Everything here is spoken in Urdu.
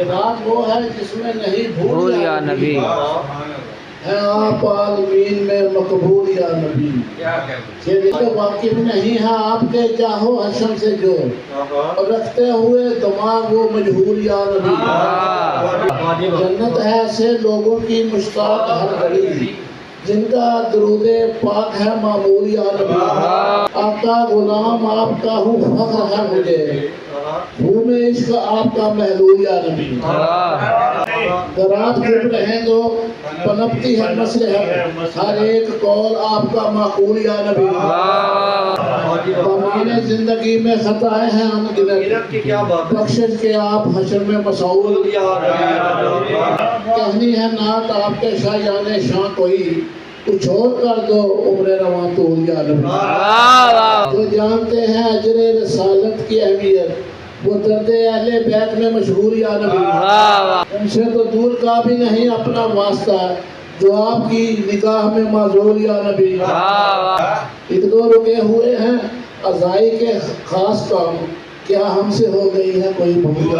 یہ رات وہ ہے جس میں نہیں بھول یا نبی ہے آپ عالمین میں مقبول یا نبی. یہ واقف نہیں ہے آپ کے جاہو حشم سے جو اور رکھتے ہوئے دماغ وہ مجہول یا نبی. جنت ہے ایسے لوگوں کی مشتاق ہر گھڑی جن کا درود پاک ہے معمول یا نبی. آقا غلام آپ کا ہوں فخر ہے مجھے ہوں میں عشق آپ کا محلول یا نبی. درات چپ رہیں تو پنپتی ہے مصلحت ہر ایک قول آپ کا معقول یا نبی. بامین زندگی میں خطائیں ہیں انگنت بخشش کے آپ حشر میں مسعود. کہنی ہے نعت آپ کے شایان شان کوئی کچھ اور کر دو عمر رواں طول یا نبی. جو جانتے ہیں اجر رسالت کی اہمیت وہ درد اہل بیت میں مشہور یا نبی. ان سے تو دور کا بھی نہیں اپنا واسطہ جو آپ کی نگاہ میں معذور یا نبی. ایک دو رکے ہوئے ہیں قضائی کے خاص کام کیا ہم سے ہو گئی ہے کوئی بھول.